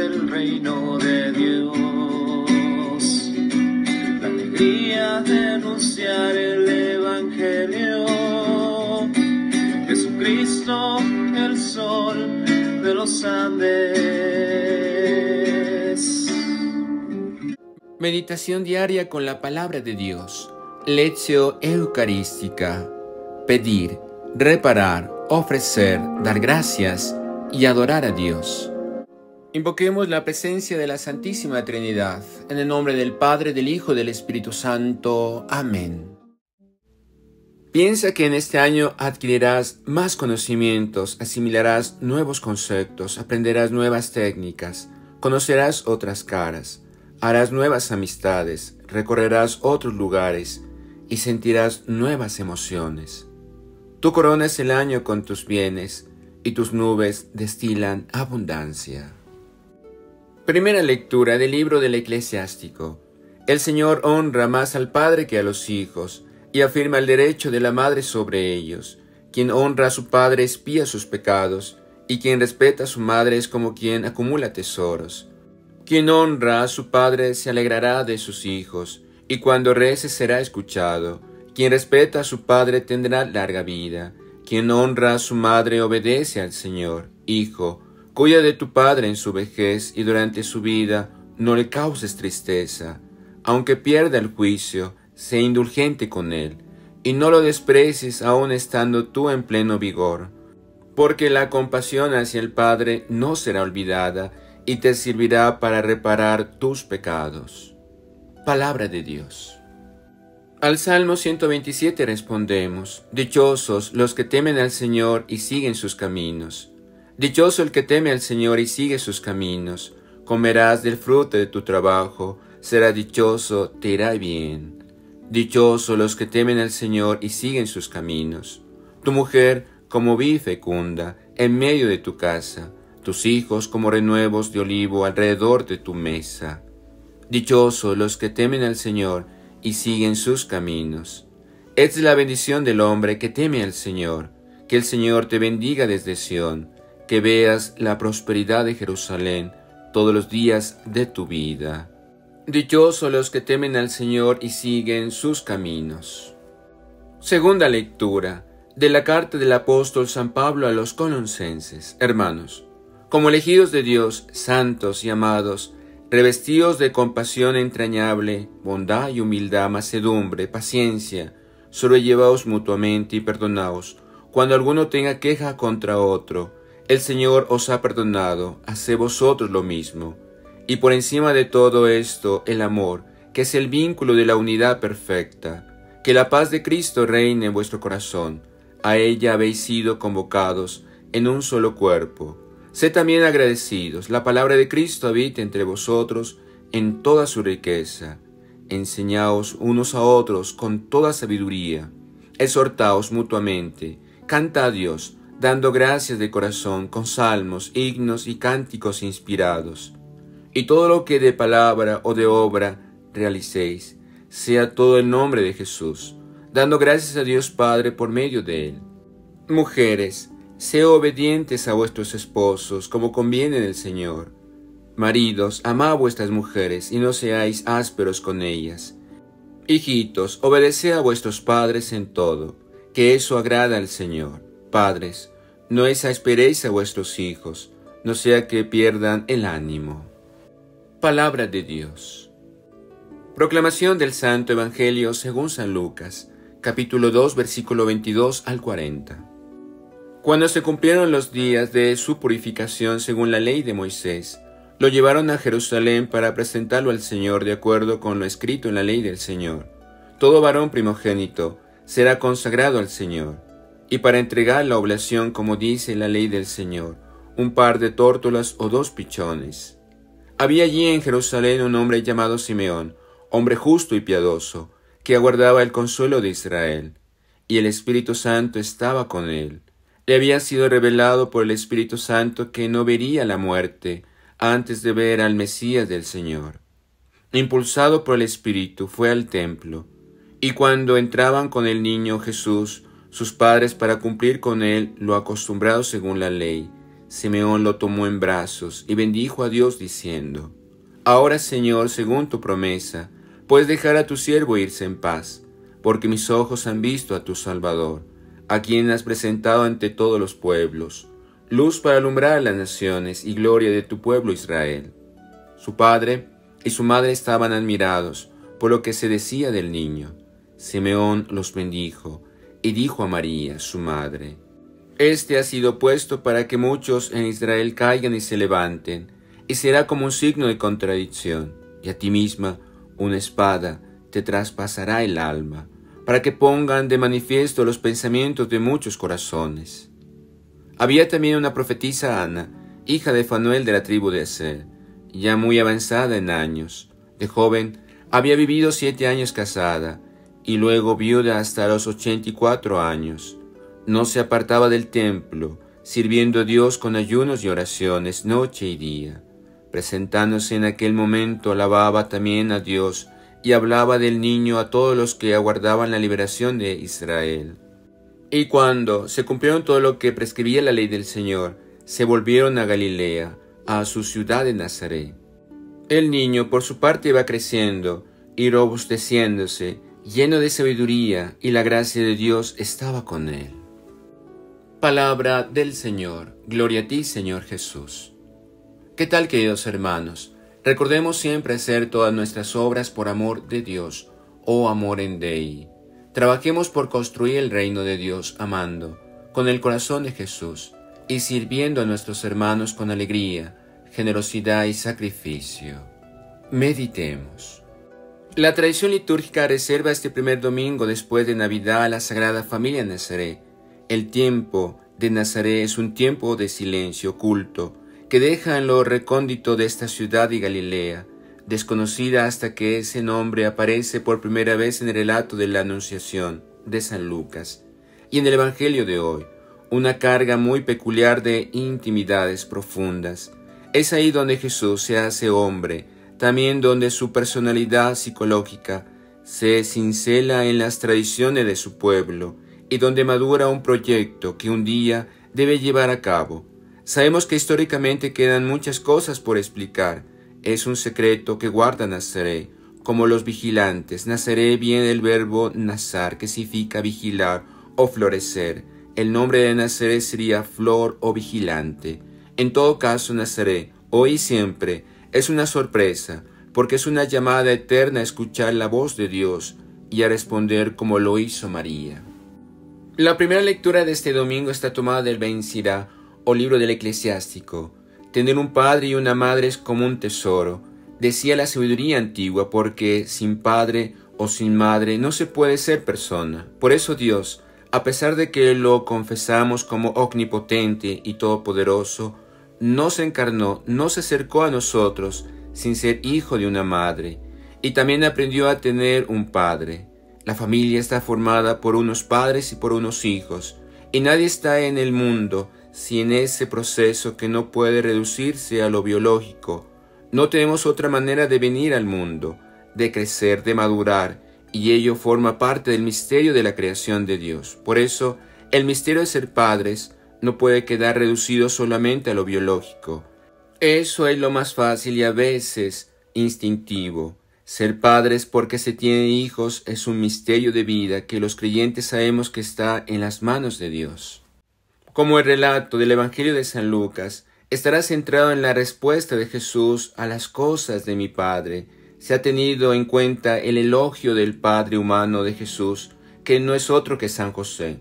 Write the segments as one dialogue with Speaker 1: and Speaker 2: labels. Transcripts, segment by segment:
Speaker 1: del reino de Dios. La alegría de anunciar el Evangelio. Jesucristo, el sol de los Andes.
Speaker 2: Meditación diaria con la palabra de Dios. Lección eucarística. Pedir, reparar, ofrecer, dar gracias y adorar a Dios. Invoquemos la presencia de la Santísima Trinidad. En el nombre del Padre, del Hijo y del Espíritu Santo. Amén. Piensa que en este año adquirirás más conocimientos, asimilarás nuevos conceptos, aprenderás nuevas técnicas, conocerás otras caras, harás nuevas amistades, recorrerás otros lugares y sentirás nuevas emociones. Tú coronas el año con tus bienes y tus nubes destilan abundancia. Primera lectura del libro del Eclesiástico. El Señor honra más al padre que a los hijos y afirma el derecho de la madre sobre ellos. Quien honra a su padre expía sus pecados y quien respeta a su madre es como quien acumula tesoros. Quien honra a su padre se alegrará de sus hijos y cuando rece será escuchado. Quien respeta a su padre tendrá larga vida. Quien honra a su madre obedece al Señor. Hijo, cuida de tu padre en su vejez y durante su vida no le causes tristeza. Aunque pierda el juicio, sé indulgente con él, y no lo desprecies aun estando tú en pleno vigor. Porque la compasión hacia el Padre no será olvidada y te servirá para reparar tus pecados. Palabra de Dios. Al Salmo 127 respondemos: Dichosos los que temen al Señor y siguen sus caminos. Dichoso el que teme al Señor y sigue sus caminos. Comerás del fruto de tu trabajo, será dichoso, te irá bien. Dichoso los que temen al Señor y siguen sus caminos. Tu mujer como vid fecunda en medio de tu casa, tus hijos como renuevos de olivo alrededor de tu mesa. Dichoso los que temen al Señor y siguen sus caminos. Es la bendición del hombre que teme al Señor. Que el Señor te bendiga desde Sión, que veas la prosperidad de Jerusalén todos los días de tu vida. Dichosos los que temen al Señor y siguen sus caminos. Segunda lectura de la carta del apóstol San Pablo a los Colosenses. Hermanos, como elegidos de Dios, santos y amados, revestidos de compasión entrañable, bondad y humildad, mansedumbre, paciencia, sobrellevaos mutuamente y perdonaos. Cuando alguno tenga queja contra otro, el Señor os ha perdonado, haced vosotros lo mismo. Y por encima de todo esto, el amor, que es el vínculo de la unidad perfecta. Que la paz de Cristo reine en vuestro corazón. A ella habéis sido convocados en un solo cuerpo. Sed también agradecidos. La palabra de Cristo habite entre vosotros en toda su riqueza. Enseñaos unos a otros con toda sabiduría. Exhortaos mutuamente. Canta a Dios, dando gracias de corazón con salmos, himnos y cánticos inspirados. Y todo lo que de palabra o de obra realicéis, sea todo el nombre de Jesús, dando gracias a Dios Padre por medio de él. Mujeres, sed obedientes a vuestros esposos, como conviene en el Señor. Maridos, amad a vuestras mujeres y no seáis ásperos con ellas. Hijitos, obedeced a vuestros padres en todo, que eso agrada al Señor. Padres, no exasperéis a vuestros hijos, no sea que pierdan el ánimo. Palabra de Dios. Proclamación del Santo Evangelio según San Lucas, capítulo 2, versículo 22 al 40. Cuando se cumplieron los días de su purificación según la ley de Moisés, lo llevaron a Jerusalén para presentarlo al Señor de acuerdo con lo escrito en la ley del Señor. Todo varón primogénito será consagrado al Señor, y para entregar la oblación como dice la ley del Señor, un par de tórtolas o 2 pichones. Había allí en Jerusalén un hombre llamado Simeón, hombre justo y piadoso, que aguardaba el consuelo de Israel, y el Espíritu Santo estaba con él. Le había sido revelado por el Espíritu Santo que no vería la muerte antes de ver al Mesías del Señor. Impulsado por el Espíritu, fue al templo, y cuando entraban con el niño Jesús, sus padres para cumplir con él lo acostumbrado según la ley, Simeón lo tomó en brazos y bendijo a Dios diciendo: Ahora, Señor, según tu promesa, puedes dejar a tu siervo irse en paz, porque mis ojos han visto a tu Salvador, a quien has presentado ante todos los pueblos, luz para alumbrar a las naciones y gloria de tu pueblo Israel. Su padre y su madre estaban admirados por lo que se decía del niño. Simeón los bendijo y dijo a María, su madre: Este ha sido puesto para que muchos en Israel caigan y se levanten, y será como un signo de contradicción, y a ti misma una espada te traspasará el alma, para que pongan de manifiesto los pensamientos de muchos corazones. Había también una profetisa Ana, hija de Fanuel de la tribu de Aser, ya muy avanzada en años. De joven había vivido 7 años casada, y luego viuda hasta los 84 años. No se apartaba del templo, sirviendo a Dios con ayunos y oraciones noche y día. Presentándose en aquel momento, alababa también a Dios y hablaba del niño a todos los que aguardaban la liberación de Israel. Y cuando se cumplieron todo lo que prescribía la ley del Señor, se volvieron a Galilea, a su ciudad de Nazaret. El niño por su parte iba creciendo y robusteciéndose, lleno de sabiduría, y la gracia de Dios estaba con él. Palabra del Señor. Gloria a ti, Señor Jesús. ¿Qué tal, queridos hermanos? Recordemos siempre hacer todas nuestras obras por amor de Dios, o amor en Dei. Trabajemos por construir el reino de Dios amando, con el corazón de Jesús, y sirviendo a nuestros hermanos con alegría, generosidad y sacrificio. Meditemos. La tradición litúrgica reserva este primer domingo después de Navidad a la Sagrada Familia Nazaret. El tiempo de Nazaret es un tiempo de silencio oculto que deja en lo recóndito de esta ciudad de Galilea, desconocida hasta que ese nombre aparece por primera vez en el relato de la Anunciación de San Lucas y en el Evangelio de hoy, una carga muy peculiar de intimidades profundas. Es ahí donde Jesús se hace hombre, también donde su personalidad psicológica se cincela en las tradiciones de su pueblo y donde madura un proyecto que un día debe llevar a cabo. Sabemos que históricamente quedan muchas cosas por explicar. Es un secreto que guarda Nazaret, como los vigilantes. Nazaret viene del verbo nazar, que significa vigilar o florecer. El nombre de Nazaret sería flor o vigilante. En todo caso, Nazaret, hoy y siempre, es una sorpresa, porque es una llamada eterna a escuchar la voz de Dios y a responder como lo hizo María. La primera lectura de este domingo está tomada del Ben Sirá, o libro del eclesiástico. Tener un padre y una madre es como un tesoro, decía la sabiduría antigua, porque sin padre o sin madre no se puede ser persona. Por eso Dios, a pesar de que lo confesamos como omnipotente y todopoderoso, no se encarnó, no se acercó a nosotros sin ser hijo de una madre, y también aprendió a tener un padre. La familia está formada por unos padres y por unos hijos, y nadie está en el mundo sin ese proceso que no puede reducirse a lo biológico. No tenemos otra manera de venir al mundo, de crecer, de madurar, y ello forma parte del misterio de la creación de Dios. Por eso, el misterio de ser padres no puede quedar reducido solamente a lo biológico. Eso es lo más fácil y a veces instintivo. Ser padres porque se tienen hijos es un misterio de vida que los creyentes sabemos que está en las manos de Dios. Como el relato del Evangelio de San Lucas estará centrado en la respuesta de Jesús a las cosas de mi Padre, se ha tenido en cuenta el elogio del Padre humano de Jesús, que no es otro que San José,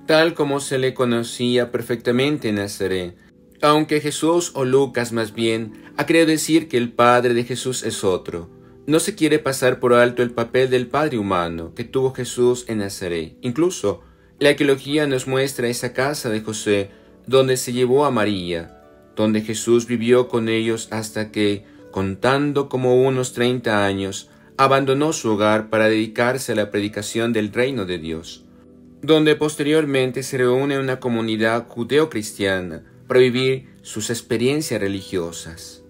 Speaker 2: tal como se le conocía perfectamente en Nazaret, aunque Jesús, o Lucas más bien, ha querido decir que el Padre de Jesús es otro. No se quiere pasar por alto el papel del Padre humano que tuvo Jesús en Nazaret. Incluso, la arqueología nos muestra esa casa de José, donde se llevó a María, donde Jesús vivió con ellos hasta que, contando como unos 30 años, abandonó su hogar para dedicarse a la predicación del reino de Dios, donde posteriormente se reúne una comunidad judeo-cristiana para vivir sus experiencias religiosas.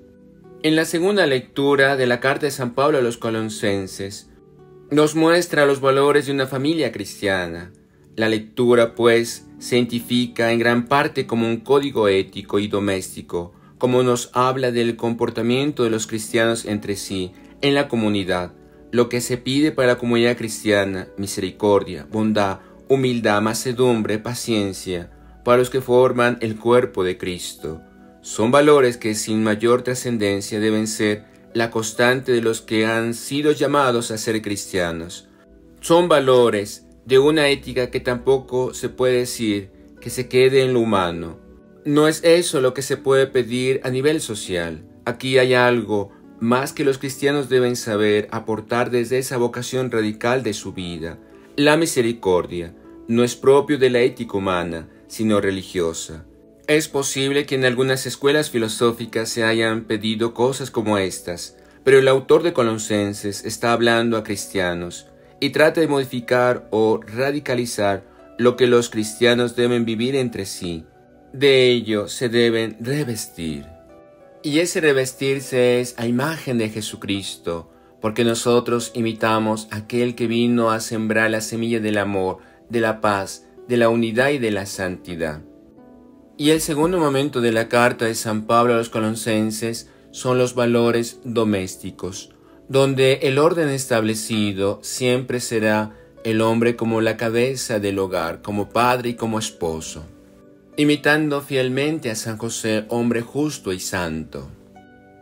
Speaker 2: En la segunda lectura de la carta de San Pablo a los Colosenses, nos muestra los valores de una familia cristiana. La lectura, pues, se identifica en gran parte como un código ético y doméstico, como nos habla del comportamiento de los cristianos entre sí, en la comunidad, lo que se pide para la comunidad cristiana: misericordia, bondad, humildad, mansedumbre, paciencia, para los que forman el cuerpo de Cristo. Son valores que sin mayor trascendencia deben ser la constante de los que han sido llamados a ser cristianos. Son valores de una ética que tampoco se puede decir que se quede en lo humano. No es eso lo que se puede pedir a nivel social. Aquí hay algo más que los cristianos deben saber aportar desde esa vocación radical de su vida. La misericordia no es propio de la ética humana, sino religiosa. Es posible que en algunas escuelas filosóficas se hayan pedido cosas como estas, pero el autor de Colosenses está hablando a cristianos y trata de modificar o radicalizar lo que los cristianos deben vivir entre sí. De ello se deben revestir. Y ese revestirse es a imagen de Jesucristo, porque nosotros imitamos a aquel que vino a sembrar la semilla del amor, de la paz, de la unidad y de la santidad. Y el segundo momento de la carta de San Pablo a los Colosenses son los valores domésticos, donde el orden establecido siempre será el hombre como la cabeza del hogar, como padre y como esposo, imitando fielmente a San José, hombre justo y santo,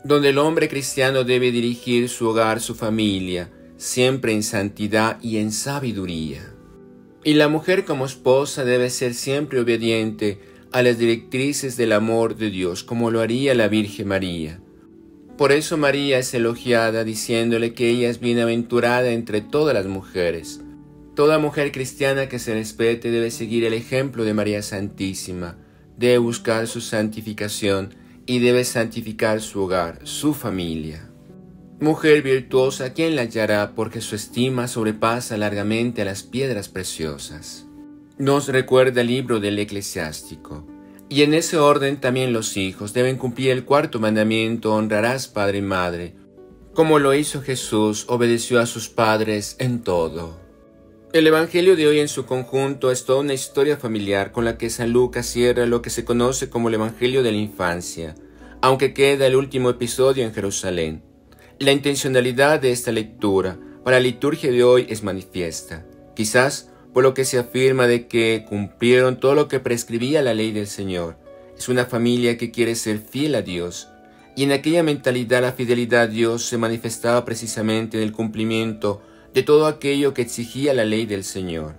Speaker 2: donde el hombre cristiano debe dirigir su hogar, su familia, siempre en santidad y en sabiduría. Y la mujer como esposa debe ser siempre obediente a las directrices del amor de Dios, como lo haría la Virgen María. Por eso María es elogiada diciéndole que ella es bienaventurada entre todas las mujeres. Toda mujer cristiana que se respete debe seguir el ejemplo de María Santísima, debe buscar su santificación y debe santificar su hogar, su familia. Mujer virtuosa, ¿quién la hallará? Porque su estima sobrepasa largamente a las piedras preciosas. Nos recuerda el libro del Eclesiástico. Y en ese orden también los hijos deben cumplir el cuarto mandamiento: honrarás padre y madre. Como lo hizo Jesús, obedeció a sus padres en todo. El Evangelio de hoy en su conjunto es toda una historia familiar con la que San Lucas cierra lo que se conoce como el Evangelio de la infancia, aunque queda el último episodio en Jerusalén. La intencionalidad de esta lectura para la liturgia de hoy es manifiesta, quizás por lo que se afirma de que cumplieron todo lo que prescribía la ley del Señor. Es una familia que quiere ser fiel a Dios, y en aquella mentalidad la fidelidad a Dios se manifestaba precisamente en el cumplimiento de todo aquello que exigía la ley del Señor.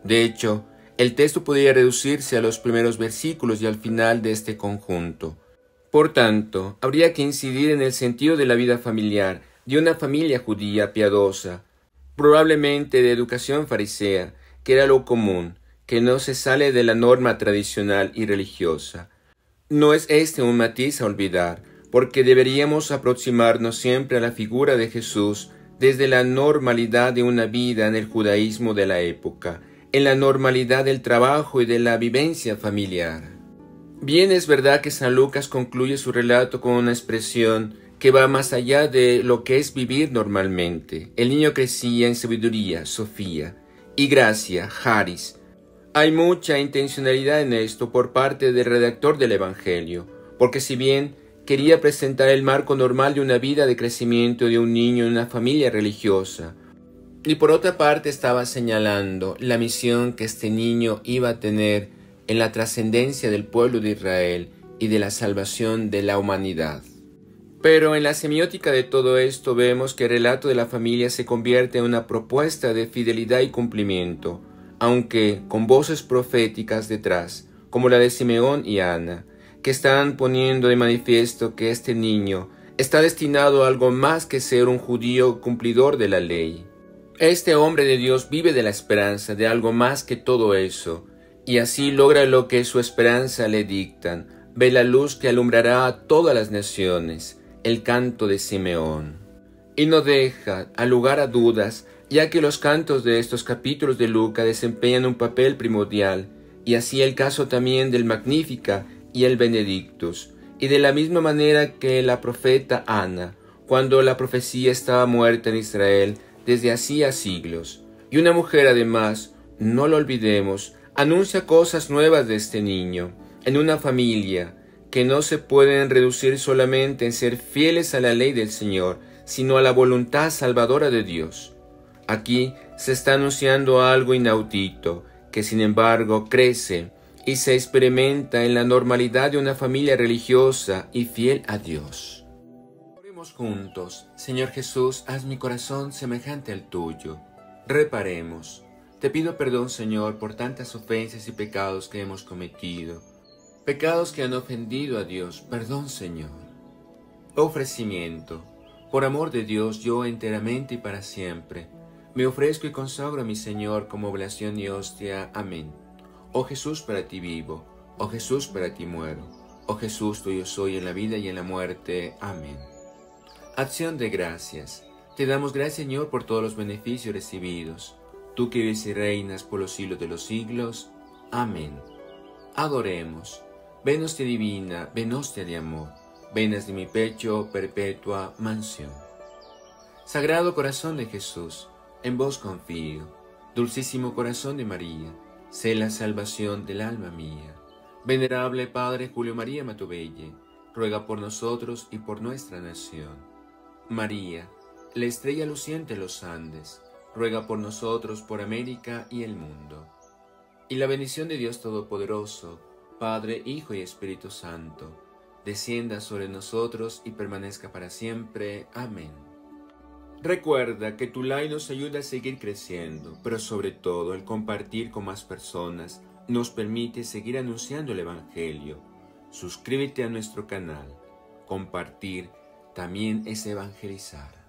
Speaker 2: De hecho, el texto podría reducirse a los primeros versículos y al final de este conjunto. Por tanto, habría que incidir en el sentido de la vida familiar de una familia judía piadosa, probablemente de educación farisea, que era lo común, que no se sale de la norma tradicional y religiosa. No es este un matiz a olvidar, porque deberíamos aproximarnos siempre a la figura de Jesús desde la normalidad de una vida en el judaísmo de la época, en la normalidad del trabajo y de la vivencia familiar. Bien es verdad que San Lucas concluye su relato con una expresión que va más allá de lo que es vivir normalmente. El niño crecía en sabiduría, Sofía, y gracia, Haris. Hay mucha intencionalidad en esto por parte del redactor del Evangelio, porque si bien quería presentar el marco normal de una vida de crecimiento de un niño en una familia religiosa, y por otra parte estaba señalando la misión que este niño iba a tener en la trascendencia del pueblo de Israel y de la salvación de la humanidad. Pero en la semiótica de todo esto vemos que el relato de la familia se convierte en una propuesta de fidelidad y cumplimiento, aunque con voces proféticas detrás, como la de Simeón y Ana, que están poniendo de manifiesto que este niño está destinado a algo más que ser un judío cumplidor de la ley. Este hombre de Dios vive de la esperanza de algo más que todo eso, y así logra lo que su esperanza le dictan: ve la luz que alumbrará a todas las naciones, el canto de Simeón. Y no deja lugar a dudas, ya que los cantos de estos capítulos de Lucas desempeñan un papel primordial, y así el caso también del Magnífica y el Benedictus, y de la misma manera que la profeta Ana, cuando la profecía estaba muerta en Israel desde hacía siglos, y una mujer además no lo olvidemos, anuncia cosas nuevas de este niño, en una familia, que no se pueden reducir solamente en ser fieles a la ley del Señor, sino a la voluntad salvadora de Dios. Aquí se está anunciando algo inaudito, que sin embargo crece y se experimenta en la normalidad de una familia religiosa y fiel a Dios. Oremos juntos. Señor Jesús, haz mi corazón semejante al tuyo. Reparemos. Te pido perdón, Señor, por tantas ofensas y pecados que hemos cometido. Pecados que han ofendido a Dios. Perdón, Señor. Ofrecimiento. Por amor de Dios, yo enteramente y para siempre me ofrezco y consagro a mi Señor como oblación y hostia. Amén. Oh Jesús, para ti vivo. Oh Jesús, para ti muero. Oh Jesús, tuyo soy en la vida y en la muerte. Amén. Acción de gracias. Te damos gracias, Señor, por todos los beneficios recibidos. Tú que vives y reinas por los siglos de los siglos. Amén. Adoremos. Ven hostia divina, ven hostia de amor. Venas de mi pecho, perpetua mansión. Sagrado corazón de Jesús, en vos confío. Dulcísimo corazón de María, sé la salvación del alma mía. Venerable Padre Julio María Matubelle, ruega por nosotros y por nuestra nación. María, la estrella luciente de los Andes, ruega por nosotros, por América y el mundo. Y la bendición de Dios Todopoderoso, Padre, Hijo y Espíritu Santo, descienda sobre nosotros y permanezca para siempre. Amén. Recuerda que tu like nos ayuda a seguir creciendo, pero sobre todo el compartir con más personas nos permite seguir anunciando el Evangelio. Suscríbete a nuestro canal. Compartir también es evangelizar.